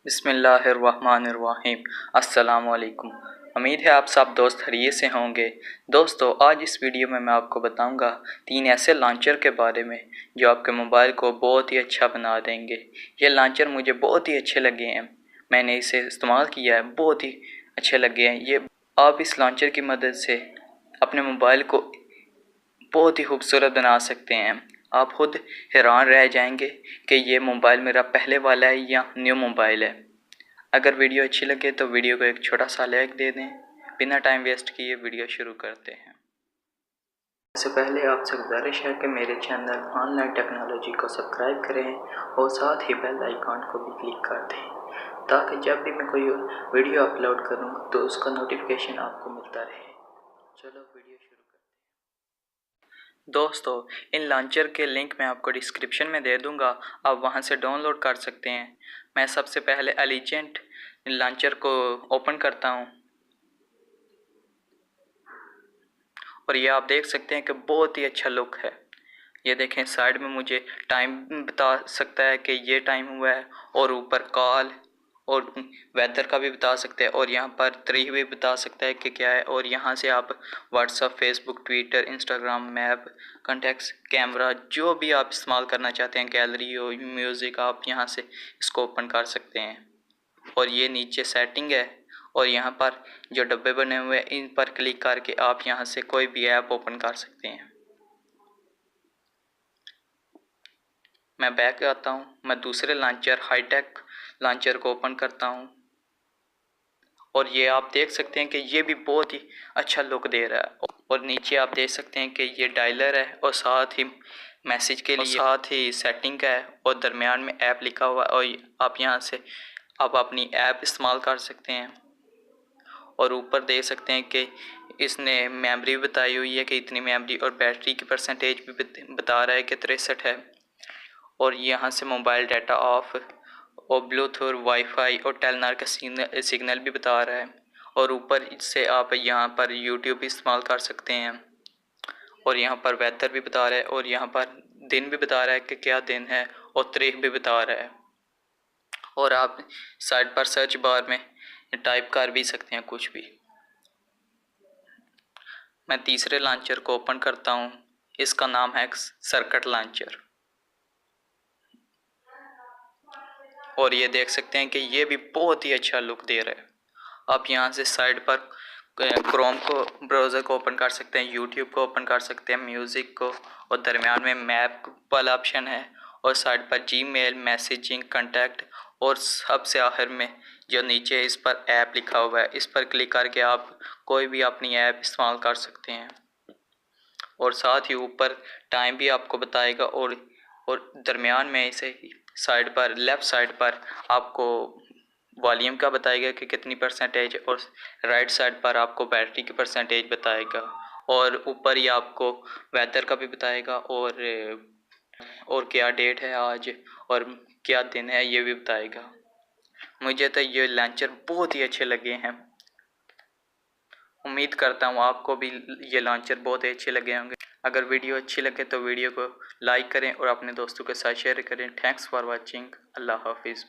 बिस्मिल्लाहिर्रहमानिर्रहीम। अस्सलाम वालेकुम। उम्मीद है आप सब दोस्त खैरियत से होंगे। दोस्तों, आज इस वीडियो में मैं आपको बताऊंगा 3 ऐसे लॉन्चर के बारे में जो आपके मोबाइल को बहुत ही अच्छा बना देंगे। ये लॉन्चर मुझे बहुत ही अच्छे लगे हैं, मैंने इसे इस्तेमाल किया है, बहुत ही अच्छे लगे हैं। ये आप इस लॉन्चर की मदद से अपने मोबाइल को बहुत ही खूबसूरत बना सकते हैं। आप खुद हैरान रह जाएंगे कि ये मोबाइल मेरा पहले वाला है या न्यू मोबाइल है। अगर वीडियो अच्छी लगे तो वीडियो को एक छोटा सा लाइक दे दें। बिना टाइम वेस्ट किए वीडियो शुरू करते हैं। सबसे पहले आपसे गुजारिश है कि मेरे चैनल ऑनलाइन टेक्नोलॉजी को सब्सक्राइब करें और साथ ही बेल आइकॉन को भी क्लिक कर दें, ताकि जब भी मैं कोई वीडियो अपलोड करूं तो उसका नोटिफिकेशन आपको मिलता रहे। चलो वीडियो शुरू करते हैं। दोस्तों, इन लॉन्चर के लिंक मैं आपको डिस्क्रिप्शन में दे दूंगा, आप वहां से डाउनलोड कर सकते हैं। मैं सबसे पहले एलिजेंट लॉन्चर को ओपन करता हूं और ये आप देख सकते हैं कि बहुत ही अच्छा लुक है। ये देखें, साइड में मुझे टाइम बता सकता है कि ये टाइम हुआ है, और ऊपर कॉल और वेदर का भी बता सकते हैं, और यहाँ पर तारीख भी बता सकता है कि क्या है। और यहाँ से आप WhatsApp, Facebook, Twitter, Instagram, map, contacts, camera, जो भी आप इस्तेमाल करना चाहते हैं, गैलरी हो, म्यूज़िक, आप यहाँ से इसको ओपन कर सकते हैं। और ये नीचे सेटिंग है, और यहाँ पर जो डब्बे बने हुए हैं इन पर क्लिक करके आप यहाँ से कोई भी ऐप ओपन कर सकते हैं। मैं बैक आता हूँ, मैं दूसरे लॉन्चर हाईटेक लॉन्चर को ओपन करता हूँ, और ये आप देख सकते हैं कि ये भी बहुत ही अच्छा लुक दे रहा है। और नीचे आप देख सकते हैं कि ये डायलर है, और साथ ही मैसेज के लिए, साथ ही सेटिंग का है, और दरमियान में ऐप लिखा हुआ है, और आप यहाँ से आप अपनी ऐप इस्तेमाल कर सकते हैं। और ऊपर देख सकते हैं कि इसने मेमोरी बताई हुई है कि इतनी मेमोरी, और बैटरी की परसेंटेज भी बता रहा है कि 63 है। और यहाँ से मोबाइल डाटा ऑफ, और ब्लूटूथ, वाईफाई और टेलनर का सिग्नल भी बता रहा है। और ऊपर से आप यहाँ पर यूट्यूब भी इस्तेमाल कर सकते हैं। और यहाँ पर वेदर भी बता रहा है, और यहाँ पर दिन भी बता रहा है कि क्या दिन है, और तारीख भी बता रहा है। और आप साइड पर सर्च बार में टाइप कर भी सकते हैं कुछ भी। मैं तीसरे लॉन्चर को ओपन करता हूँ, इसका नाम है सर्किट लॉन्चर। और ये देख सकते हैं कि ये भी बहुत ही अच्छा लुक दे रहा है। आप यहाँ से साइड पर क्रोम को, ब्राउज़र को ओपन कर सकते हैं, यूट्यूब को ओपन कर सकते हैं, म्यूज़िक को, और दरमियान में मैप वाला ऑप्शन है, और साइड पर जीमेल, मैसेजिंग, कॉन्टैक्ट, और सबसे आखिर में जो नीचे इस पर ऐप लिखा हुआ है, इस पर क्लिक करके आप कोई भी अपनी ऐप इस्तेमाल कर सकते हैं। और साथ ही ऊपर टाइम भी आपको बताएगा, और दरमियान में इसे साइड पर, लेफ़्ट साइड पर आपको वॉल्यूम का बताएगा कि कितनी परसेंटेज, और राइट साइड पर आपको बैटरी की परसेंटेज बताएगा। और ऊपर ही आपको वेदर का भी बताएगा, और क्या डेट है आज, और क्या दिन है, ये भी बताएगा। मुझे तो ये लॉन्चर बहुत ही अच्छे लगे हैं। उम्मीद करता हूँ आपको भी ये लॉन्चर बहुत ही अच्छे लगे होंगे। अगर वीडियो अच्छी लगे तो वीडियो को लाइक करें और अपने दोस्तों के साथ शेयर करें। Thanks for watching. अल्लाह हाफिज़।